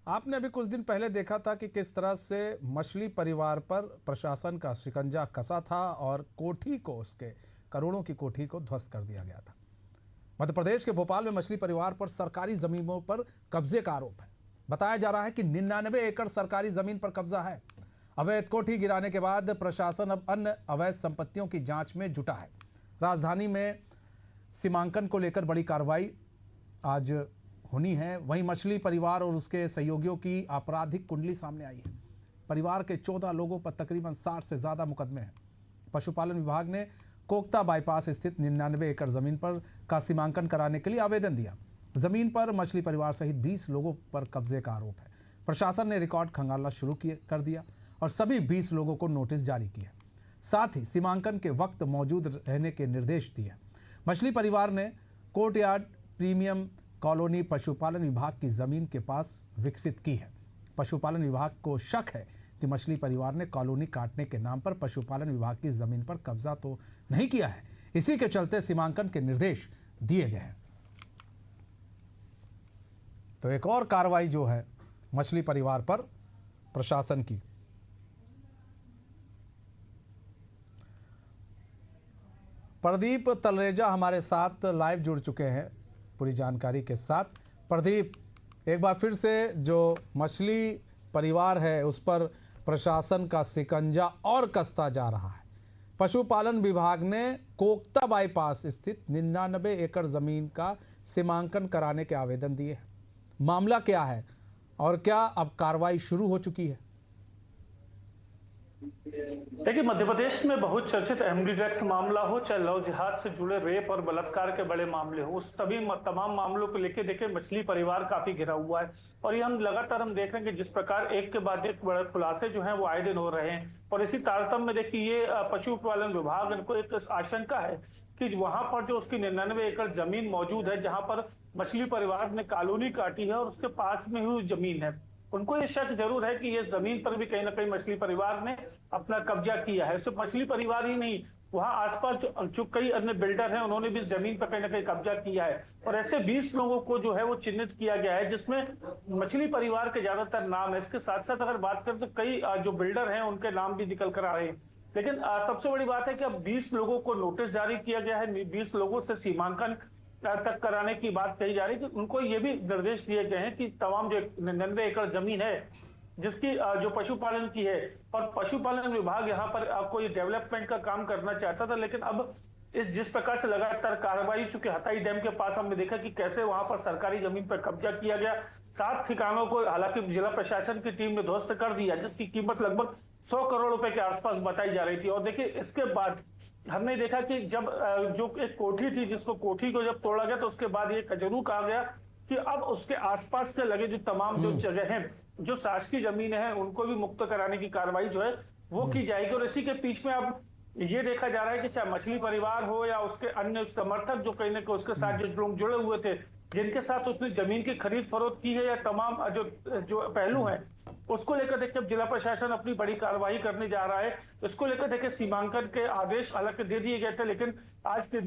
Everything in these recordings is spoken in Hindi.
आपने अभी कुछ दिन पहले देखा था कि किस तरह से मछली परिवार पर प्रशासन का शिकंजा कसा था और कोठी को, उसके करोड़ों की कोठी को ध्वस्त कर दिया गया था। मध्य प्रदेश के भोपाल में मछली परिवार पर सरकारी जमीनों पर कब्जे का आरोप है। बताया जा रहा है कि 99 एकड़ सरकारी जमीन पर कब्जा है। अवैध कोठी गिराने के बाद प्रशासन अब अन्य अवैध संपत्तियों की जांच में जुटा है। राजधानी में सीमांकन को लेकर बड़ी कार्रवाई आज होनी है। वहीं मछली परिवार और उसके सहयोगियों की आपराधिक कुंडली सामने आई है। परिवार के 14 लोगों पर तकरीबन 60 से ज़्यादा मुकदमे हैं। पशुपालन विभाग ने कोकता बाईपास स्थित 99 एकड़ जमीन पर का सीमांकन कराने के लिए आवेदन दिया। जमीन पर मछली परिवार सहित 20 लोगों पर कब्जे का आरोप है। प्रशासन ने रिकॉर्ड खंगालना शुरू कर दिया और सभी 20 लोगों को नोटिस जारी किया। साथ ही सीमांकन के वक्त मौजूद रहने के निर्देश दिए। मछली परिवार ने कोर्टयार्ड प्रीमियम कॉलोनी पशुपालन विभाग की जमीन के पास विकसित की है। पशुपालन विभाग को शक है कि मछली परिवार ने कॉलोनी काटने के नाम पर पशुपालन विभाग की जमीन पर कब्जा तो नहीं किया है। इसी के चलते सीमांकन के निर्देश दिए गए हैं। तो एक और कार्रवाई जो है मछली परिवार पर प्रशासन की। प्रदीप तलरेजा हमारे साथ लाइव जुड़ चुके हैं पूरी जानकारी के साथ। प्रदीप, एक बार फिर से जो मछली परिवार है उस पर प्रशासन का शिकंजा और कसता जा रहा है। पशुपालन विभाग ने कोकता बाईपास स्थित 99 एकड़ जमीन का सीमांकन कराने के आवेदन दिए हैं। मामला क्या है और क्या अब कार्रवाई शुरू हो चुकी है? देखिए, मध्य प्रदेश में बहुत चर्चित एमडी ड्रग्स मामला हो, चाहे लव जिहाद से जुड़े रेप और बलात्कार के बड़े मामले हो, उस तमाम मामलों को लेकर देखिए मछली परिवार काफी घिरा हुआ है। और ये हम लगातार देख रहे हैं कि जिस प्रकार एक के बाद एक बड़े खुलासे जो हैं वो आए दिन हो रहे हैं। और इसी तारतम्य में देखिए ये पशुपालन विभाग इनको एक आशंका है कि वहां पर जो उसकी 99 एकड़ जमीन मौजूद है, जहां पर मछली परिवार ने कॉलोनी काटी है और उसके पास में ही जमीन है, उनको ये शक जरूर है कि ये जमीन पर भी कहीं ना कहीं मछली परिवार ने अपना कब्जा किया है। सिर्फ मछली परिवार ही नहीं, वहां आसपास जो कई अन्य बिल्डर हैं उन्होंने भी जमीन पर कहीं ना कहीं कब्जा किया है। और ऐसे 20 लोगों को जो है वो चिन्हित किया गया है, जिसमें मछली परिवार के ज्यादातर नाम है। इसके साथ साथ अगर बात करें तो कई जो बिल्डर हैं उनके नाम भी निकल कर आ रहे हैं। लेकिन सबसे बड़ी बात है कि अब 20 लोगों को नोटिस जारी किया गया है। 20 लोगों से सीमांकन तक कराने की बात कही जा रही है कि उनको ये भी निर्देश दिए गए हैं कि तमाम जो 99 एकड़ जमीन है जिसकी जो पशुपालन की है, और पशुपालन विभाग यहाँ पर कोई डेवलपमेंट का काम करना चाहता था, लेकिन अब जिस प्रकार से लगातार कार्रवाई, चूंकि हथाई डैम के पास हमने देखा कि कैसे वहां पर सरकारी जमीन पर कब्जा किया गया। 7 ठिकानों को हालांकि जिला प्रशासन की टीम ने ध्वस्त कर दिया, जिसकी कीमत लगभग 100 करोड़ रुपए के आसपास बताई जा रही थी। और देखिए इसके बाद हमने देखा कि जब जो एक कोठी थी, जिसको कोठी को जब तोड़ा गया तो उसके बाद ये जरूर कहा गया कि अब उसके आसपास के लगे जो तमाम जो जगह हैं, जो शासकीय जमीनें हैं, उनको भी मुक्त कराने की कार्रवाई जो है वो की जाएगी। और इसी के बीच में अब ये देखा जा रहा है कि चाहे मछली परिवार हो या उसके अन्य समर्थक जो कहीं ना कहीं उसके साथ जो लोग जुड़े हुए थे, जिनके साथ उसने जमीन की खरीद फरोख्त की है, या तमाम जो पहलू हैं, उसको लेकर देखिए जिला प्रशासन अपनी बड़ी कार्रवाई करने जा रहा है। इसको लेकर देखिए सीमांकन के आदेश हालांकि दे दिए गए थे, लेकिन आज के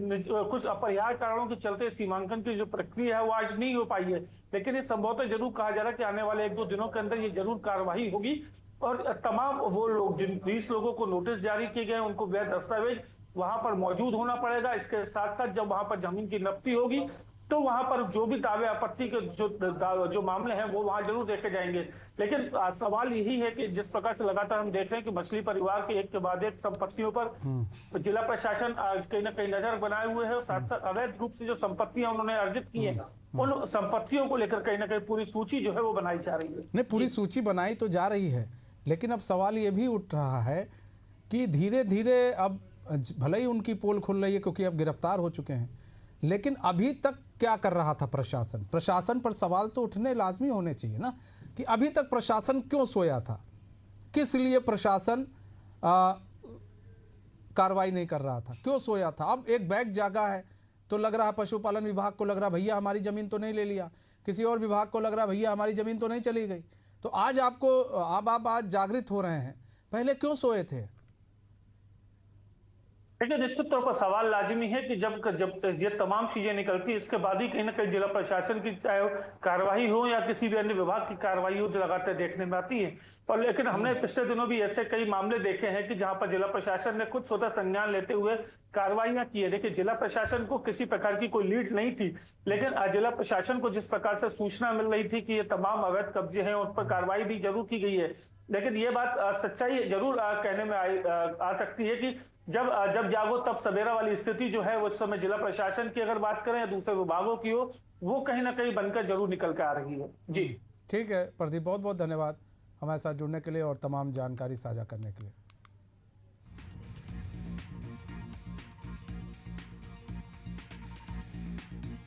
कुछ अपरिहार्य कारणों के चलते सीमांकन की जो प्रक्रिया है वो आज नहीं हो पाई है। लेकिन ये संभवतः जरूर कहा जा रहा है कि आने वाले 1-2 दिनों के अंदर ये जरूर कार्रवाई होगी और तमाम वो लोग, जिन 20 लोगों को नोटिस जारी किए गए, उनको वैध दस्तावेज वहां पर मौजूद होना पड़ेगा। इसके साथ साथ जब वहां पर जमीन की नफ्ती होगी तो वहां पर जो भी दावे आपत्ति के जो मामले हैं वो वहां जरूर देखे जाएंगे। लेकिन सवाल यही है कि जिस प्रकार से लगातार हम देख रहे हैं कि मछली परिवार के एक के बाद एक संपत्तियों पर जिला प्रशासन कहीं ना कहीं नजर बनाए हुए है, और साथ साथ अवैध रूप से जो संपत्तियां उन्होंने अर्जित की है, उन संपत्तियों को लेकर कहीं ना कहीं पूरी सूची जो है वो बनाई जा रही है। नहीं, पूरी सूची बनाई तो जा रही है, लेकिन अब सवाल ये भी उठ रहा है कि धीरे धीरे अब भले ही उनकी पोल खुल रही है क्योंकि अब गिरफ्तार हो चुके हैं, लेकिन अभी तक क्या कर रहा था प्रशासन? प्रशासन पर सवाल तो उठने लाजमी होने चाहिए ना कि अभी तक प्रशासन क्यों सोया था, किस लिए प्रशासन कार्रवाई नहीं कर रहा था, क्यों सोया था? अब एक बैग जागा है तो लग रहा पशुपालन विभाग को लग रहा भैया हमारी ज़मीन तो नहीं ले लिया, किसी और विभाग को लग रहा भैया हमारी ज़मीन तो नहीं चली गई। तो आज आपको आप आज जागृत हो रहे हैं, पहले क्यों सोए थे? देखिए, निश्चित तौर पर सवाल लाजिमी है कि जब जब ये तमाम चीजें निकलती, इसके बाद ही कहीं ना कहीं जिला प्रशासन की चाहे वो कार्रवाई हो या किसी भी अन्य विभाग की कार्रवाई हो, जो लगातार देखने में आती है। और लेकिन हमने पिछले दिनों भी ऐसे कई मामले देखे हैं कि जहां पर जिला प्रशासन ने खुद स्वतः संज्ञान लेते हुए कार्रवाइयां की है। देखिए, जिला प्रशासन को किसी प्रकार की कोई लीड नहीं थी, लेकिन जिला प्रशासन को जिस प्रकार से सूचना मिल रही थी कि ये तमाम अवैध कब्जे हैं, उस पर कार्रवाई भी जरूर की गई है। लेकिन ये बात सच्चाई जरूर कहने में आ सकती है कि जब जागो तब सवेरा वाली स्थिति जो है वो इस समय जिला प्रशासन की अगर बात करें या दूसरे विभागों की हो, वो कहीं ना कहीं बनकर जरूर निकल के आ रही है। जी ठीक है प्रदीप, बहुत बहुत धन्यवाद हमारे साथ जुड़ने के लिए और तमाम जानकारी साझा करने के लिए।